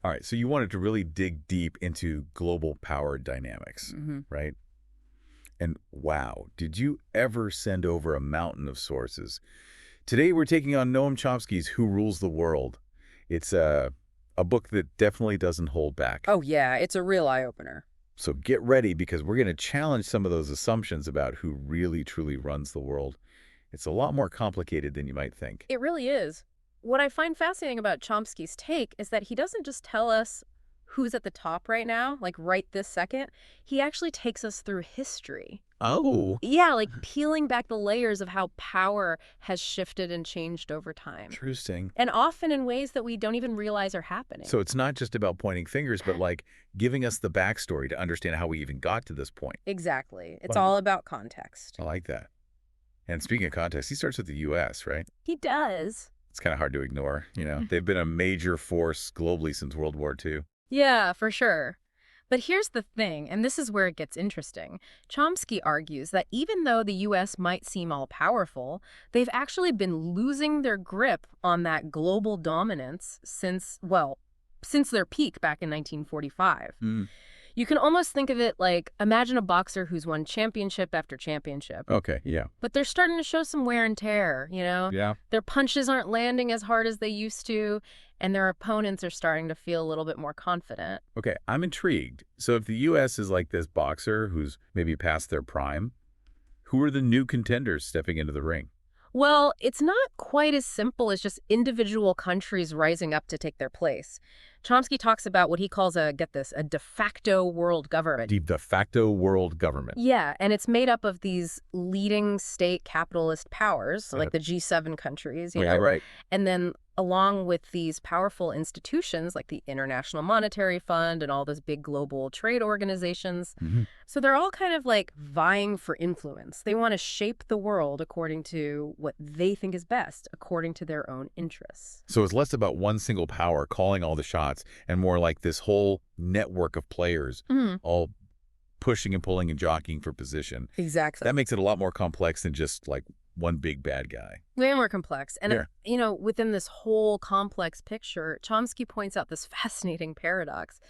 All right, so you wanted to really dig deep into global power dynamics, right? And wow, did you ever send over a mountain of sources? Today we're taking on Noam Chomsky's Who Rules the World. It's a book that definitely doesn't hold back. Oh, yeah, it's a real eye-opener. So get ready because we're going to challenge some of those assumptions about who really truly runs the world. It's a lot more complicated than you might think. It really is. What I find fascinating about Chomsky's take is that he doesn't just tell us who's at the top right now, like right this second. He actually takes us through history. Oh, Yeah, like peeling back the layers of how power has shifted and changed over time. interesting. And often in ways that we don't even realize are happening. So it's not just about pointing fingers, but like giving us the backstory to understand how we even got to this point. Exactly. It's Wow. all about context. I like that. And speaking of context, he starts with the U.S., right? He does. It's kind of hard to ignore, They've been a major force globally since World War II. Yeah, for sure. But here's the thing, and this is where it gets interesting. Chomsky argues that even though the U.S. might seem all-powerful, they've actually been losing their grip on that global dominance since their peak back in 1945. You can almost think of it like, imagine a boxer who's won championship after championship. Okay, yeah. But they're starting to show some wear and tear, Yeah. Their punches aren't landing as hard as they used to, and their opponents are starting to feel a little bit more confident. Okay, I'm intrigued. So if the U.S. is like this boxer who's maybe past their prime, who are the new contenders stepping into the ring? Well, it's not quite as simple as just individual countries rising up to take their place. Chomsky talks about what he calls get this, a de facto world government. The de facto world government. Yeah, and it's made up of these leading state capitalist powers, like the G7 countries, Yeah, right. and then along with these powerful institutions like the International Monetary Fund and all those big global trade organizations. So they're all kind of like vying for influence. They want to shape the world according to what they think is best, according to their own interests. So it's less about one single power calling all the shots and more like this whole network of players all pushing and pulling and jockeying for position. Exactly. That makes it a lot more complex than just like one big bad guy. Way more complex. And, Yeah. Within this whole complex picture, Chomsky points out this fascinating paradox.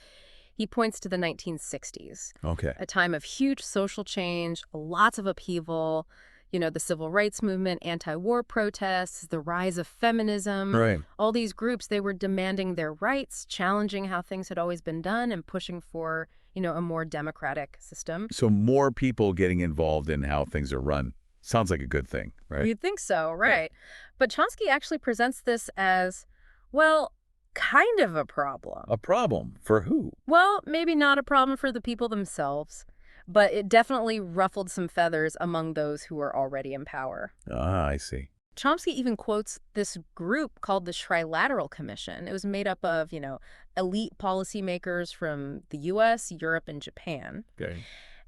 He points to the 1960s, Okay. a time of huge social change, lots of upheaval, the civil rights movement, anti-war protests, the rise of feminism. Right. All these groups, they were demanding their rights, challenging how things had always been done, and pushing for, a more democratic system. So more people getting involved in how things are run. Sounds like a good thing, right? You'd think so, right? But Chomsky actually presents this as, well, kind of a problem. A problem for who? Well, maybe not a problem for the people themselves, but it definitely ruffled some feathers among those who were already in power. Ah, I see. Chomsky even quotes this group called the Trilateral Commission. It was made up of, elite policymakers from the U.S., Europe, and Japan. Okay.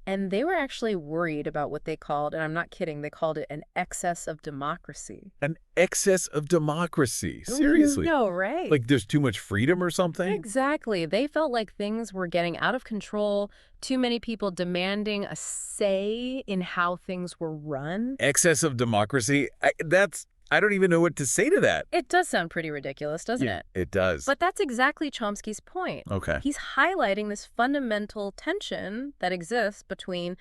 And they were actually worried about what they called, and I'm not kidding, they called it an excess of democracy. An excess of democracy. Seriously. No, right? Like there's too much freedom or something? Exactly. They felt like things were getting out of control, too many people demanding a say in how things were run. Excess of democracy? I don't even know what to say to that. It does sound pretty ridiculous, doesn't it? It does. But that's exactly Chomsky's point. Okay. He's highlighting this fundamental tension that exists between,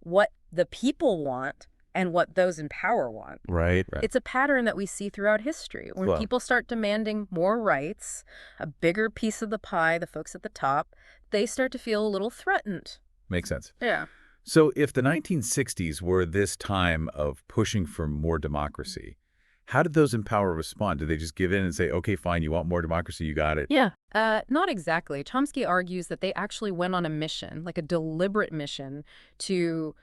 what the people want and what those in power want. Right. It's a pattern that we see throughout history. When people start demanding more rights, a bigger piece of the pie, the folks at the top, they start to feel a little threatened. Makes sense. Yeah. So if the 1960s were this time of pushing for more democracy, how did those in power respond? Did they just give in and say, okay, fine, you want more democracy, you got it? Yeah. Not exactly. Chomsky argues that they actually went on a mission, like a deliberate mission, to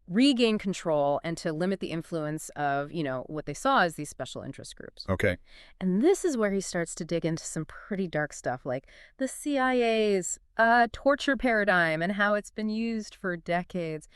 regain control and to limit the influence of, what they saw as these special interest groups. Okay. And this is where he starts to dig into some pretty dark stuff, like the CIA's torture paradigm and how it's been used for decades.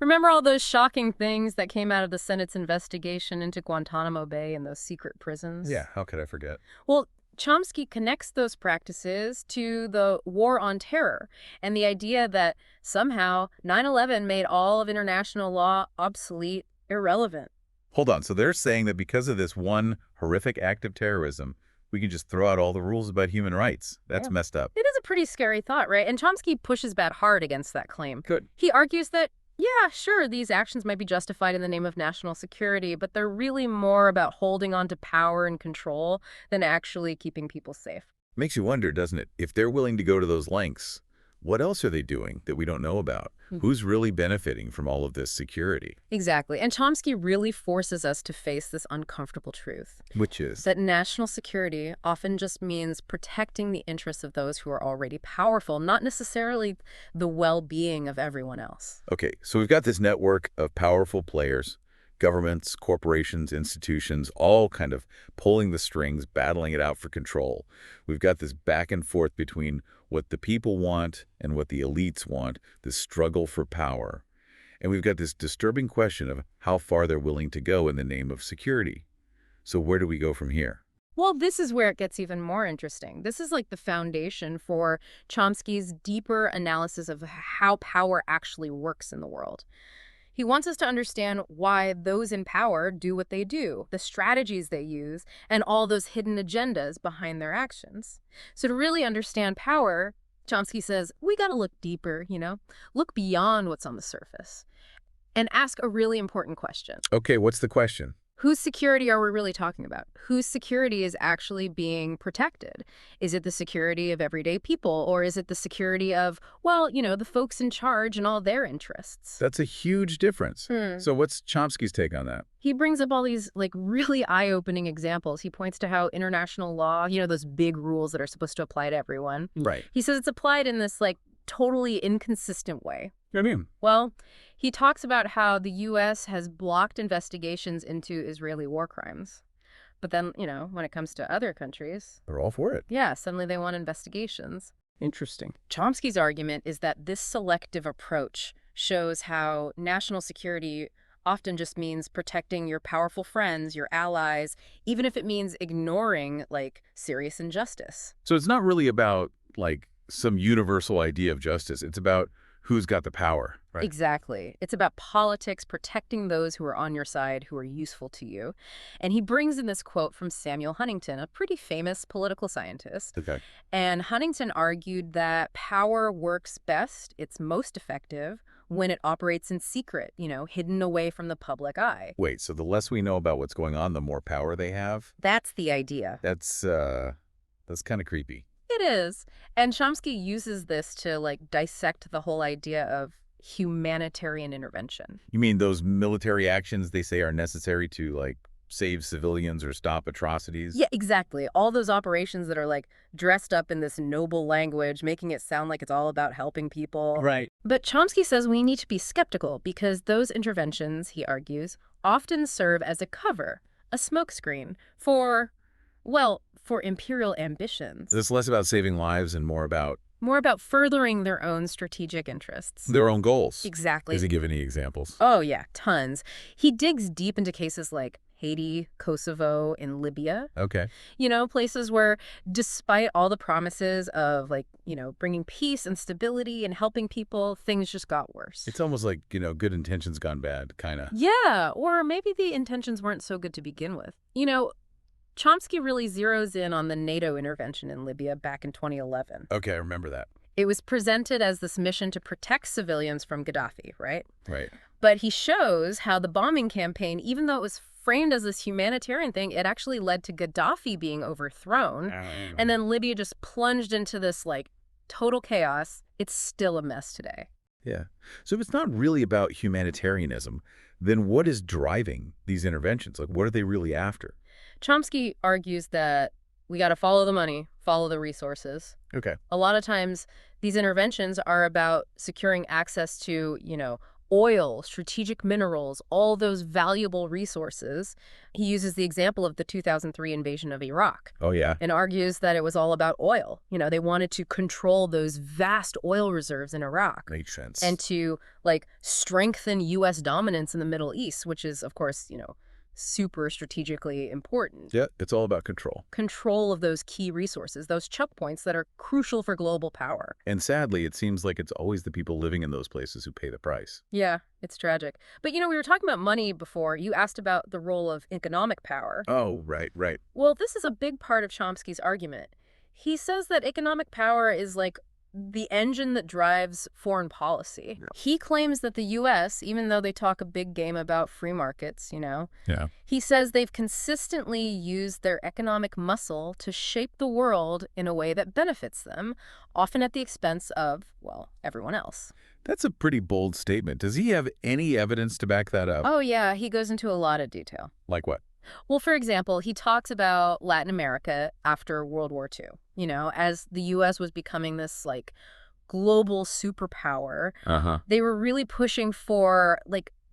Remember all those shocking things that came out of the Senate's investigation into Guantanamo Bay and those secret prisons? Yeah, how could I forget? Well, Chomsky connects those practices to the war on terror and the idea that somehow 9/11 made all of international law obsolete, irrelevant. Hold on. So they're saying that because of this one horrific act of terrorism, We can just throw out all the rules about human rights. That's Yeah. messed up. It is a pretty scary thought, right? And Chomsky pushes back hard against that claim. Good. He argues that, yeah, sure, these actions might be justified in the name of national security, but they're really more about holding on to power and control than actually keeping people safe. Makes you wonder, doesn't it? If they're willing to go to those lengths, what else are they doing that we don't know about? Who's really benefiting from all of this security? Exactly. And Chomsky really forces us to face this uncomfortable truth. Which is? That national security often just means protecting the interests of those who are already powerful, not necessarily the well-being of everyone else. Okay, so we've got this network of powerful players, governments, corporations, institutions, all kind of pulling the strings, battling it out for control. We've got this back and forth between what the people want and what the elites want, this struggle for power. And we've got this disturbing question of how far they're willing to go in the name of security. So where do we go from here? Well, this is where it gets even more interesting. This is like the foundation for Chomsky's deeper analysis of how power actually works in the world. He wants us to understand why those in power do what they do, the strategies they use, and all those hidden agendas behind their actions. So to really understand power, Chomsky says, we got to look deeper, look beyond what's on the surface and ask a really important question. Okay, what's the question? Whose security are we really talking about? Whose security is actually being protected? Is it the security of everyday people, or is it the security of, well, the folks in charge and all their interests? That's a huge difference. So what's Chomsky's take on that? He brings up all these really eye-opening examples. He points to how international law, those big rules that are supposed to apply to everyone. Right. He says it's applied in this totally inconsistent way. What do you mean? Well, he talks about how the U.S. has blocked investigations into Israeli war crimes. But then, when it comes to other countries, They're all for it. yeah, suddenly they want investigations. Interesting. Chomsky's argument is that this selective approach shows how national security often just means protecting your powerful friends, your allies, even if it means ignoring, serious injustice. So it's not really about, some universal idea of justice. It's about who's got the power, right? Exactly. It's about politics, protecting those who are on your side, who are useful to you. And he brings in this quote from Samuel Huntington, a pretty famous political scientist. Okay. And Huntington argued that power works best, it's most effective, when it operates in secret, hidden away from the public eye. Wait, so the less we know about what's going on, the more power they have? That's the idea. That's kind of creepy. It is. And Chomsky uses this to, dissect the whole idea of humanitarian intervention. You mean those military actions they say are necessary to, save civilians or stop atrocities? Yeah, exactly. All those operations that are, dressed up in this noble language, making it sound like it's all about helping people. Right. But Chomsky says we need to be skeptical because those interventions, he argues, often serve as a cover, a smokescreen for imperial ambitions. It's less about saving lives and more about furthering their own strategic interests. their own goals. Exactly. Does he give any examples? Oh, yeah, tons. He digs deep into cases like Haiti, Kosovo, and Libya. Okay. Places where despite all the promises of bringing peace and stability and helping people, things just got worse. It's almost like, good intentions gone bad, kind of. Yeah, or maybe the intentions weren't so good to begin with. Chomsky really zeroes in on the NATO intervention in Libya back in 2011. Okay, I remember that. It was presented as this mission to protect civilians from Gaddafi, right? Right. But he shows how the bombing campaign, even though it was framed as this humanitarian thing, it actually led to Gaddafi being overthrown. And then Libya just plunged into this, total chaos. It's still a mess today. Yeah. So if it's not really about humanitarianism, then what is driving these interventions? What are they really after? Chomsky argues that we got to follow the money, follow the resources. Okay. A lot of times, these interventions are about securing access to, oil, strategic minerals, all those valuable resources. He uses the example of the 2003 invasion of Iraq. Oh, yeah. And argues that it was all about oil. They wanted to control those vast oil reserves in Iraq. Makes sense. And to, strengthen U.S. dominance in the Middle East, which is, of course, super strategically important. Yeah, it's all about control. Control of those key resources, those choke points that are crucial for global power. And sadly, it seems like it's always the people living in those places who pay the price. Yeah, it's tragic. But we were talking about money before. You asked about the role of economic power. Oh, right, right. Well, this is a big part of Chomsky's argument. He says that economic power is like the engine that drives foreign policy. Yeah. He claims that the U.S., even though they talk a big game about free markets, Yeah. he says they've consistently used their economic muscle to shape the world in a way that benefits them, often at the expense of, well, everyone else. That's a pretty bold statement. Does he have any evidence to back that up? Oh, yeah, he goes into a lot of detail. Like what? Well, for example, he talks about Latin America after World War II, as the U.S. was becoming this, global superpower. Uh-huh. They were really pushing for,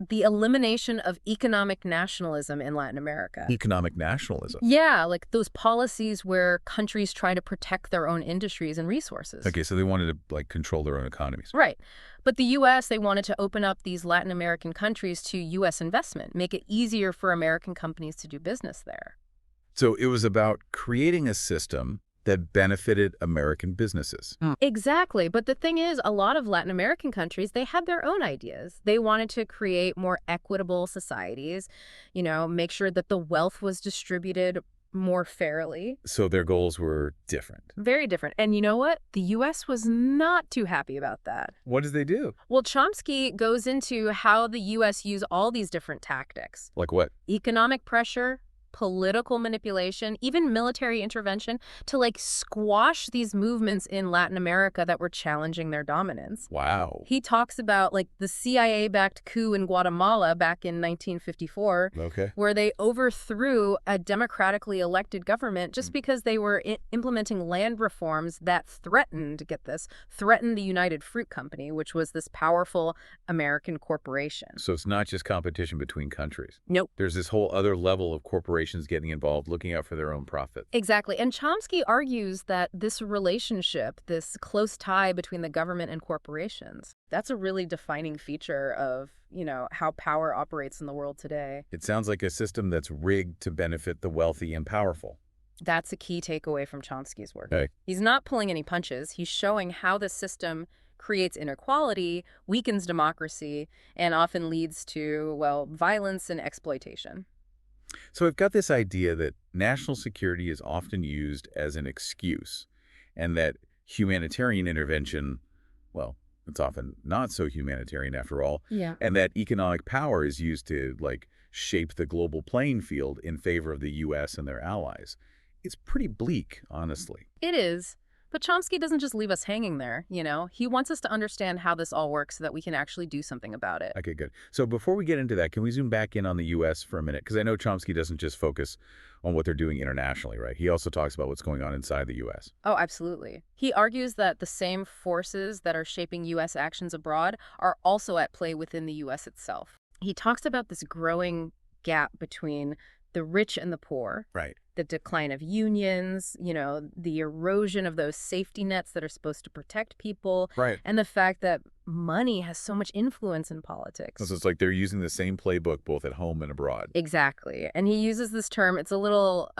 the elimination of economic nationalism in Latin America. Economic nationalism? Yeah, those policies where countries try to protect their own industries and resources. Okay, so they wanted to, control their own economies. Right. But the U.S., they wanted to open up these Latin American countries to U.S. investment, make it easier for American companies to do business there. So it was about creating a system that benefited American businesses. Exactly. But the thing is, a lot of Latin American countries, they had their own ideas. They wanted to create more equitable societies, make sure that the wealth was distributed more fairly. So their goals were different. Very different. And you know what? The U.S. was not too happy about that. What did they do? Well, Chomsky goes into how the U.S. used all these different tactics. Like what? Economic pressure, political manipulation, even military intervention to squash these movements in Latin America that were challenging their dominance. Wow. He talks about the CIA-backed coup in Guatemala back in 1954, Okay. where they overthrew a democratically elected government just because they were implementing land reforms that threatened the United Fruit Company, which was this powerful American corporation. So it's not just competition between countries. Nope. There's this whole other level of corporations getting involved, looking out for their own profit. Exactly. And Chomsky argues that this relationship, this close tie between the government and corporations, that's a really defining feature of, how power operates in the world today. It sounds like a system that's rigged to benefit the wealthy and powerful. That's a key takeaway from Chomsky's work. Okay. He's not pulling any punches. He's showing how the system creates inequality, weakens democracy, and often leads to, violence and exploitation. So I've got this idea that national security is often used as an excuse, and that humanitarian intervention, it's often not so humanitarian after all, Yeah. and that economic power is used to, shape the global playing field in favor of the U.S. and their allies. It's pretty bleak, honestly. It is. But Chomsky doesn't just leave us hanging there, He wants us to understand how this all works so that we can actually do something about it. Okay, good. So before we get into that, can we zoom back in on the U.S. for a minute? Because I know Chomsky doesn't just focus on what they're doing internationally, right? He also talks about what's going on inside the U.S. Oh, absolutely. He argues that the same forces that are shaping U.S. actions abroad are also at play within the U.S. itself. He talks about this growing gap between the rich and the poor. Right. The decline of unions, the erosion of those safety nets that are supposed to protect people. Right. And the fact that money has so much influence in politics. So it's like they're using the same playbook both at home and abroad. Exactly. And he uses this term, it's a little,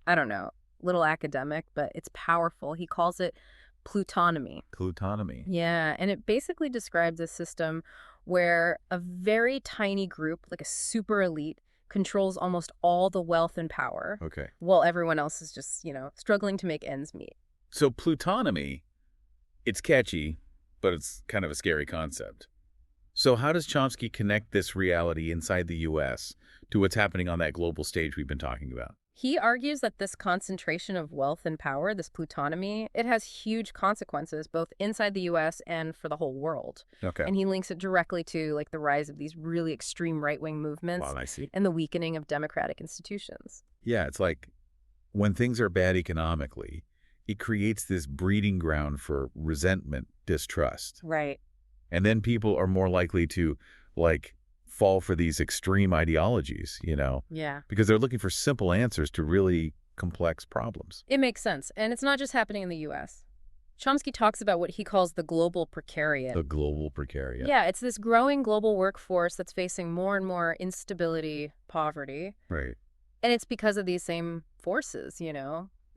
little academic, but it's powerful. He calls it plutonomy. Plutonomy. Yeah, and it basically describes a system where a very tiny group, like a super elite, controls almost all the wealth and power. Okay. While everyone else is just, struggling to make ends meet. So plutonomy, it's catchy, but it's kind of a scary concept. So how does Chomsky connect this reality inside the U.S. to what's happening on that global stage we've been talking about? He argues that this concentration of wealth and power, this plutonomy, it has huge consequences both inside the U.S. and for the whole world. Okay. And he links it directly to the rise of these really extreme right-wing movements. Wow, I see. And the weakening of democratic institutions. Yeah, it's like when things are bad economically, it creates this breeding ground for resentment, distrust. Right. And then people are more likely to fall for these extreme ideologies, Yeah. because they're looking for simple answers to really complex problems. It makes sense. And it's not just happening in the U.S. Chomsky talks about what he calls the global precariat. The global precariat. Yeah, it's this growing global workforce that's facing more and more instability, poverty. Right. And it's because of these same forces,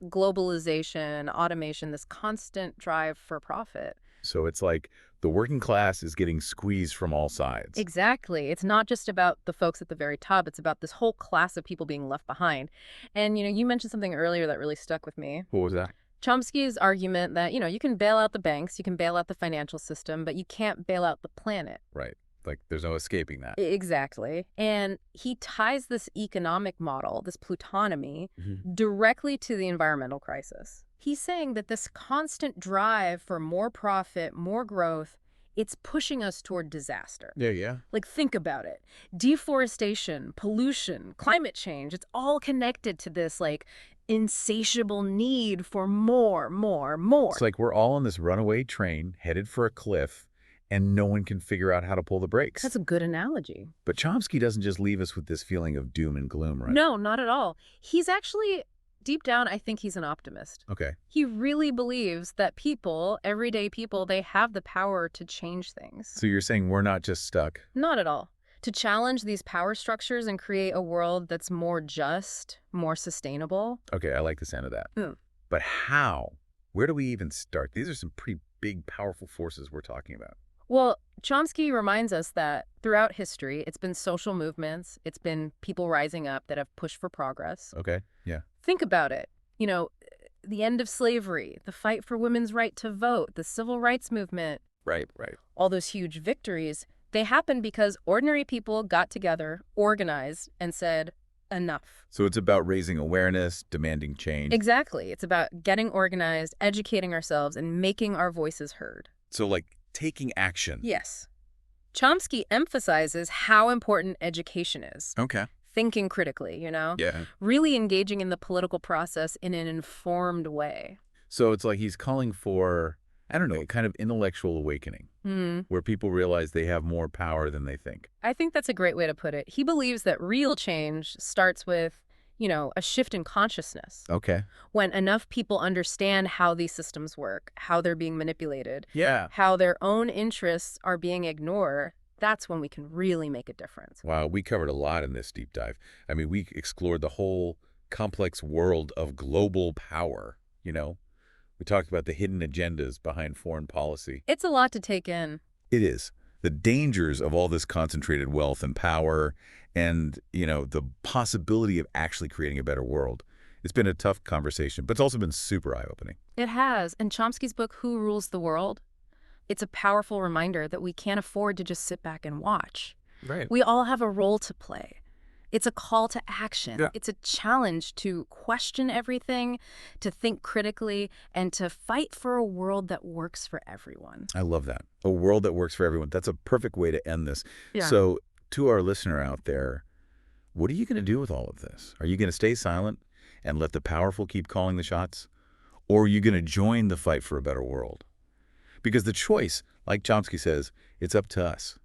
globalization, automation, this constant drive for profit. So it's like the working class is getting squeezed from all sides. Exactly. It's not just about the folks at the very top. It's about this whole class of people being left behind. And, you mentioned something earlier that really stuck with me. What was that? Chomsky's argument that, you can bail out the banks, you can bail out the financial system, but you can't bail out the planet. Right. Like there's no escaping that. Exactly. And he ties this economic model, this plutonomy, directly to the environmental crisis. He's saying that this constant drive for more profit, more growth, it's pushing us toward disaster. Yeah. Like, think about it. Deforestation, pollution, climate change, it's all connected to this, insatiable need for more. It's like we're all on this runaway train headed for a cliff, and no one can figure out how to pull the brakes. That's a good analogy. But Chomsky doesn't just leave us with this feeling of doom and gloom, right? No, not at all. He's actually, deep down, I think he's an optimist. Okay. He really believes that people, everyday people, they have the power to change things. So you're saying we're not just stuck? Not at all. To challenge these power structures and create a world that's more just, more sustainable. Okay, I like the sound of that. Mm. But how? Where do we even start? These are some pretty big, powerful forces we're talking about. Well, Chomsky reminds us that throughout history, it's been social movements, it's been people rising up that have pushed for progress. Okay, yeah. Think about it. The end of slavery, the fight for women's right to vote, the civil rights movement. Right. All those huge victories, they happened because ordinary people got together, organized, and said, enough. So it's about raising awareness, demanding change. Exactly. It's about getting organized, educating ourselves, and making our voices heard. So like taking action. Yes. Chomsky emphasizes how important education is. Okay. Thinking critically, Yeah. Really engaging in the political process in an informed way. So it's like he's calling for, I don't know, kind of intellectual awakening, where people realize they have more power than they think. I think that's a great way to put it. He believes that real change starts with, a shift in consciousness. Okay. When enough people understand how these systems work, how they're being manipulated, Yeah. how their own interests are being ignored, that's when we can really make a difference. Wow, we covered a lot in this deep dive. I mean, we explored the whole complex world of global power, We talked about the hidden agendas behind foreign policy. It's a lot to take in. It is. The dangers of all this concentrated wealth and power and, the possibility of actually creating a better world. It's been a tough conversation, but it's also been super eye-opening. It has. And Chomsky's book, Who Rules the World? It's a powerful reminder that we can't afford to just sit back and watch. Right. We all have a role to play. It's a call to action. Yeah. It's a challenge to question everything, to think critically, and to fight for a world that works for everyone. I love that. A world that works for everyone. That's a perfect way to end this. Yeah. So to our listener out there, what are you going to do with all of this? Are you going to stay silent and let the powerful keep calling the shots? Or are you going to join the fight for a better world? Because the choice, like Chomsky says, it's up to us.